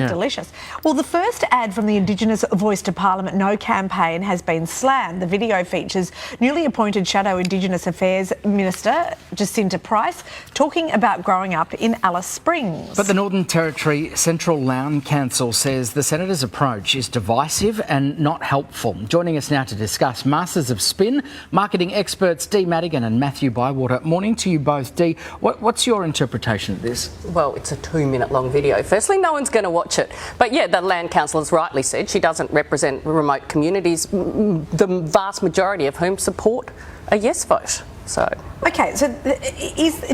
Look delicious. Well, the first ad from the Indigenous Voice to Parliament No campaign has been slammed. The video features newly appointed Shadow Indigenous Affairs Minister Jacinta Price talking about growing up in Alice Springs. But the Northern Territory Central Land Council says the Senator's approach is divisive and not helpful. Joining us now to discuss, Masters of Spin, marketing experts Dee Madigan and Matthew Bywater. Morning to you both. Dee, what's your interpretation of this? Well, it's a 2-minute long video. Firstly, no one's going to watch it. But yeah, the Land Council has rightly said she doesn't represent remote communities, the vast majority of whom support a yes vote. So. Okay, so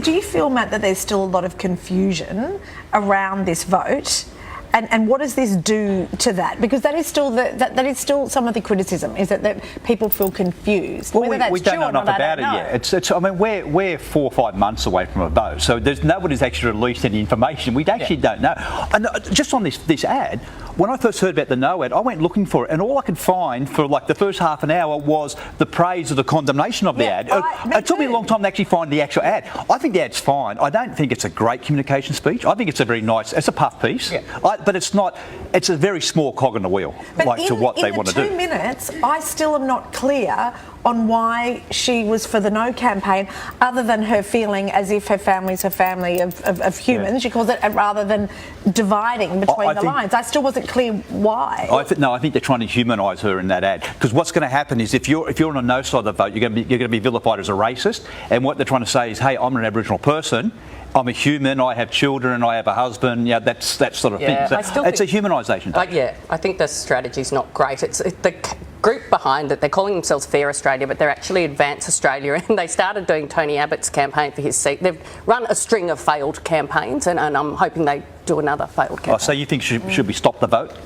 do you feel, Matt, that there's still a lot of confusion around this vote? And what does this do to that? Because that is still that is still some of the criticism, is that people feel confused. Well, we don't know enough about it yet. I mean, we're 4 or 5 months away from a vote, so nobody's actually released any information. We actually don't know. And just on this ad, when I first heard about the no ad, I went looking for it, and all I could find for like the first half an hour was the praise or the condemnation of the ad. It took me a long time to actually find the actual ad. I think the ad's fine. I don't think it's a great communication speech. I think it's a very nice, it's a puff piece. Yeah. But it's not. It's a very small cog in the wheel, to what they want to do. In the 2 minutes, I still am not clear on why she was for the no campaign, other than her feeling as if her family's a family of humans. Yeah. She calls it, rather than dividing between the lines. I still wasn't clear why. I think they're trying to humanise her in that ad, because what's going to happen is if you're on the no side of the vote, you're going to be vilified as a racist. And what they're trying to say is, hey, I'm an Aboriginal person. I'm a human, I have children, I have a husband, that sort of thing. So it's a humanisation. I think the strategy's not great. It's the group behind it, they're calling themselves Fair Australia, but they're actually Advance Australia, and they started doing Tony Abbott's campaign for his seat. They've run a string of failed campaigns, and I'm hoping they do another failed campaign. So you think should we stop the vote?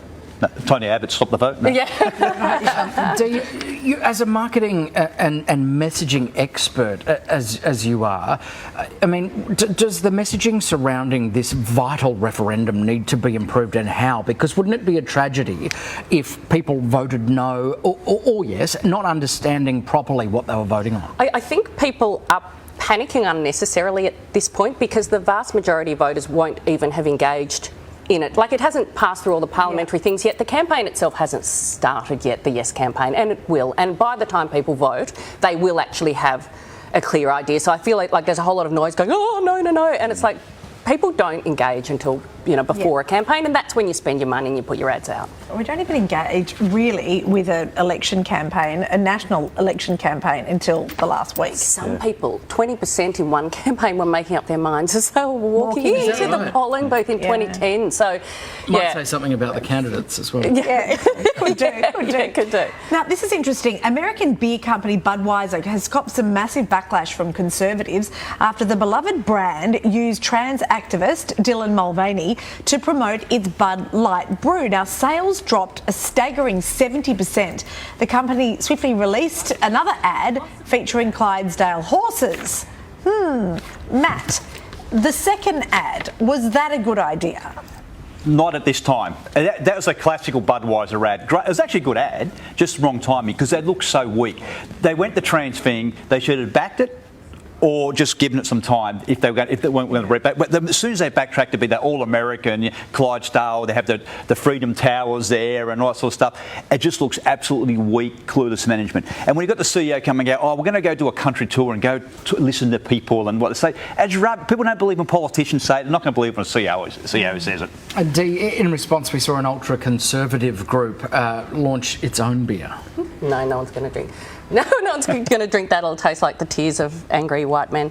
No, Tony Abbott, stop the vote? No. Yeah. Do you, as a marketing and messaging expert, as you are, I mean, does the messaging surrounding this vital referendum need to be improved, and how? Because wouldn't it be a tragedy if people voted no or yes, not understanding properly what they were voting on? I think people are panicking unnecessarily at this point, because the vast majority of voters won't even have engaged in it. Like, it hasn't passed through all the parliamentary things yet. The campaign itself hasn't started yet, the Yes campaign, and it will. And by the time people vote, they will actually have a clear idea. So I feel like there's a whole lot of noise going, oh, no, no, no. And it's like, people don't engage until, before a campaign, and that's when you spend your money and you put your ads out. We don't even engage really with an election campaign, a national election campaign, until the last week. Some people, 20% in one campaign, were making up their minds as they were walking into the polling booth in 2010. So, might say something about the candidates as well. Yeah, could do. Now, this is interesting. American beer company Budweiser has copped some massive backlash from Conservatives after the beloved brand used trans activist Dylan Mulvaney to promote its Bud Light brew. Now, sales dropped a staggering 70%. The company swiftly released another ad featuring Clydesdale horses. Matt, the second ad, was that a good idea? Not at this time. That was a classical Budweiser ad. It was actually a good ad, just wrong timing, because they looked so weak. They went the trans thing, they should have backed it, or just given it some time if they weren't going to reback. But as soon as they backtracked to be that all-American Clydesdale, they have the Freedom Towers there and all that sort of stuff, it just looks absolutely weak, clueless management. And when you got the CEO coming out, we're going to go do a country tour and go to listen to people and what they say. People don't believe when politicians say it, they're not going to believe when a CEO says it. Dee, in response, we saw an ultra-conservative group launch its own beer. No one's going to drink. No one's going to drink that. It'll taste like the tears of angry white men.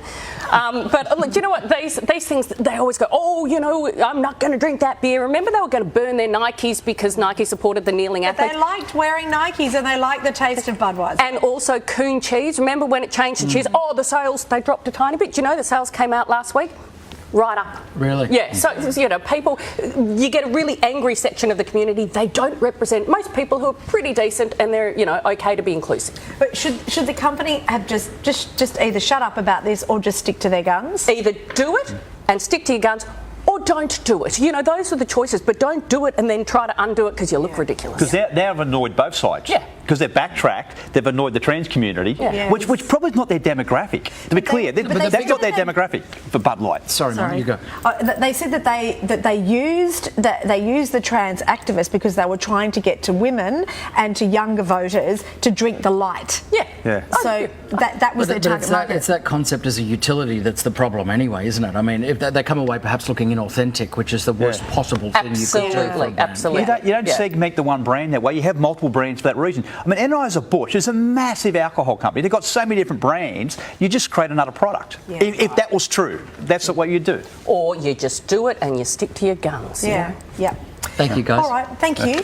But look, you know what? These things, they always go, I'm not going to drink that beer. Remember, they were going to burn their Nikes because Nike supported the kneeling athletes. They liked wearing Nikes and they liked the taste of Budweiser. And also Coon cheese. Remember when it changed to cheese? The sales, they dropped a tiny bit. Do you know the sales came out last week? Right up. Really? Yeah, so, people, you get a really angry section of the community. They don't represent most people who are pretty decent, and they're, okay to be inclusive. But should the company have just either shut up about this or just stick to their guns? Either do it and stick to your guns, or don't do it. You know, those are the choices, but don't do it and then try to undo it because you look ridiculous. Because they've annoyed both sides. Yeah. Because they've backtracked, they've annoyed the trans community, which probably is not their demographic. To be clear, that's not their demographic for Bud Light. Sorry, Mum, you go. They said that they used the trans activists because they were trying to get to women and to younger voters to drink the light. Yeah. So that was their target market. It's that concept as a utility that's the problem anyway, isn't it? I mean, if they come away perhaps looking inauthentic, which is the worst possible thing you could do. Absolutely. You don't segment the one brand that way. You have multiple brands for that reason. I mean, Anheuser-Busch is a massive alcohol company. They've got so many different brands. You just create another product. If that was true, that's what you do. Or you just do it and you stick to your guns. Yeah. Thank you, guys. All right. Thank you.